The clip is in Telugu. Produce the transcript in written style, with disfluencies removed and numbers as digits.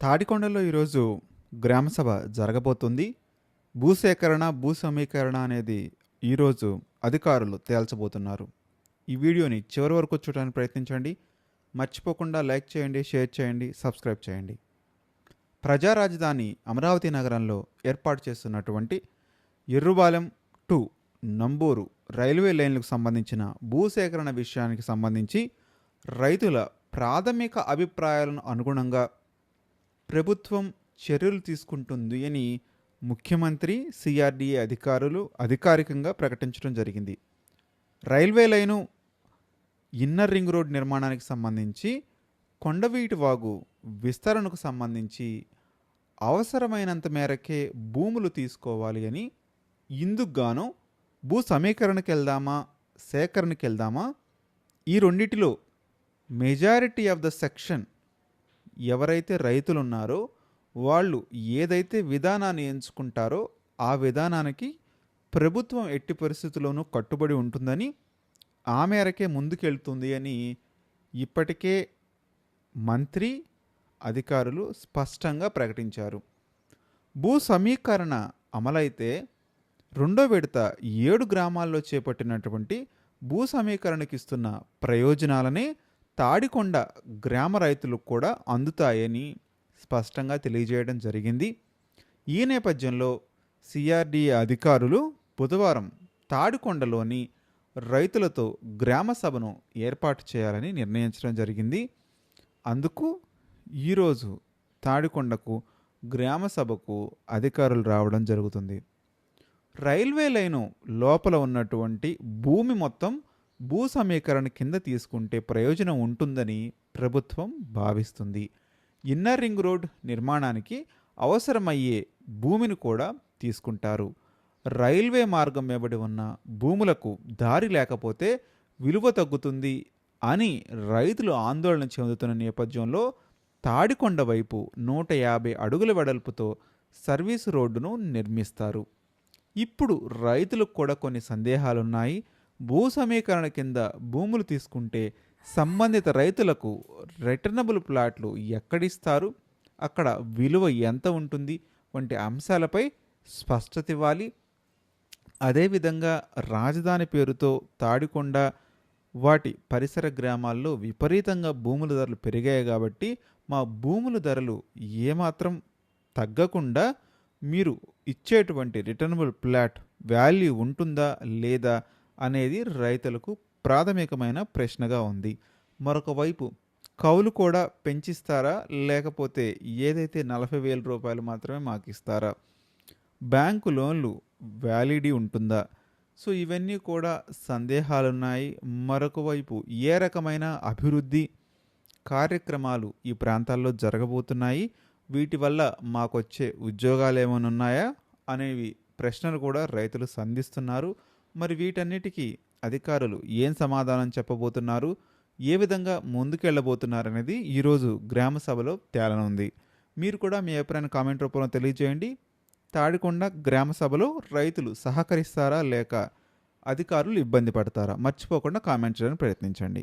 తాడికొండలో ఈరోజు గ్రామసభ జరగబోతుంది. భూసేకరణ, భూ సమీకరణ అనేది ఈరోజు అధికారులు తేల్చబోతున్నారు. ఈ వీడియోని చివరి వరకు చూడడానికి ప్రయత్నించండి. మర్చిపోకుండా లైక్ చేయండి, షేర్ చేయండి, సబ్స్క్రైబ్ చేయండి. ప్రజా రాజధాని అమరావతి నగరంలో ఏర్పాటు చేస్తున్నటువంటి ఎర్రుబాలెం టు నంబూరు రైల్వే లైన్లకు సంబంధించిన భూసేకరణ విషయానికి సంబంధించి రైతుల ప్రాథమిక అభిప్రాయాలను అనుగుణంగా ప్రభుత్వం చర్యలు తీసుకుంటుంది అని ముఖ్యమంత్రి, సిఆర్డీఏ అధికారులు అధికారికంగా ప్రకటించడం జరిగింది. Railway line inner ring road నిర్మాణానికి సంబంధించి కొండవీటి వాగు విస్తరణకు సంబంధించి అవసరమైనంత మేరకే భూములు తీసుకోవాలి అని ఇందుకు గాను భూ సమీకరణకి వెళ్దామా, సేకరణకి వెళ్దామా, ఈ రెండిటిలో మెజారిటీ ఆఫ్ ద సెక్షన్ ఎవరైతే రైతులు ఉన్నారో వాళ్ళు ఏదైతే విధానాన్ని ఎంచుకుంటారో ఆ విధానానికి ప్రభుత్వం ఎట్టి పరిస్థితుల్లోనూ కట్టుబడి ఉంటుందని, ఆ మేరకే ముందుకెళ్తుంది అని ఇప్పటికే మంత్రి, అధికారులు స్పష్టంగా ప్రకటించారు. భూ సమీకరణ అమలైతే రెండో విడత 7 గ్రామాల్లో చేపట్టినటువంటి భూ సమీకరణకి ఇస్తున్న ప్రయోజనాలనే తాడికొండ గ్రామ రైతులకు కూడా అందుతాయని స్పష్టంగా తెలియజేయడం జరిగింది. ఈ నేపథ్యంలో సిఆర్డీఏ అధికారులు బుధవారం తాడికొండలోని రైతులతో గ్రామ సభను ఏర్పాటు చేయాలని నిర్ణయించడం జరిగింది. అందుకు ఈరోజు తాడికొండకు గ్రామ సభకు అధికారులు రావడం జరుగుతుంది. రైల్వే లైను లోపల ఉన్నటువంటి భూమి మొత్తం భూ సమీకరణ కింద తీసుకుంటే ప్రయోజనం ఉంటుందని ప్రభుత్వం భావిస్తుంది. ఇన్నర్ రింగ్ రోడ్ నిర్మాణానికి అవసరమయ్యే భూమిని కూడా తీసుకుంటారు. రైల్వే మార్గం వెంబడి ఉన్న భూములకు దారి లేకపోతే విలువ తగ్గుతుంది అని రైతులు ఆందోళన చెందుతున్న నేపథ్యంలో తాడికొండ వైపు 150 అడుగుల వెడల్పుతో సర్వీసు రోడ్డును నిర్మిస్తారు. ఇప్పుడు రైతులకు కూడా కొన్ని సందేహాలున్నాయి. భూ సమీకరణ కింద భూములు తీసుకుంటే సంబంధిత రైతులకు రిటర్నబుల్ ప్లాట్లు ఎక్కడిస్తారు, అక్కడ విలువ ఎంత ఉంటుంది వంటి అంశాలపై స్పష్టత ఇవ్వాలి. అదేవిధంగా రాజధాని పేరుతో తాడికొండ వాటి పరిసర గ్రామాల్లో విపరీతంగా భూముల ధరలు పెరిగాయి కాబట్టి మా భూముల ధరలు ఏమాత్రం తగ్గకుండా మీరు ఇచ్చేటువంటి రిటర్నబుల్ ప్లాట్ వాల్యూ ఉంటుందా లేదా అనేది రైతులకు ప్రాథమికమైన ప్రశ్నగా ఉంది. మరొక వైపు కౌలు కూడా పెంచిస్తారా, లేకపోతే ఏదైతే 40,000 రూపాయలు మాత్రమే మాకు ఇస్తారా, బ్యాంకు లోన్లు వ్యాలిడిటీ ఉంటుందా, సో ఇవన్నీ కూడా సందేహాలున్నాయి. మరొక వైపు ఏ రకమైన అభివృద్ధి కార్యక్రమాలు ఈ ప్రాంతాల్లో జరగబోతున్నాయి, వీటి వల్ల మాకొచ్చే ఉద్యోగాలు ఏమైనా ఉన్నాయా అనేవి ప్రశ్నలు కూడా రైతులు సంధిస్తున్నారు. మరి వీటన్నిటికీ అధికారులు ఏం సమాధానం చెప్పబోతున్నారు, ఏ విధంగా ముందుకెళ్ళబోతున్నారు అనేది ఈరోజు గ్రామ సభలో తేలనుంది. మీరు కూడా మీ అభిప్రాయాన్ని కామెంట్ రూపంలో తెలియజేయండి. తాడికొండ గ్రామ సభలో రైతులు సహకరిస్తారా లేక అధికారులు ఇబ్బంది పడతారా? మర్చిపోకుండా కామెంట్ చేయడానికి ప్రయత్నించండి.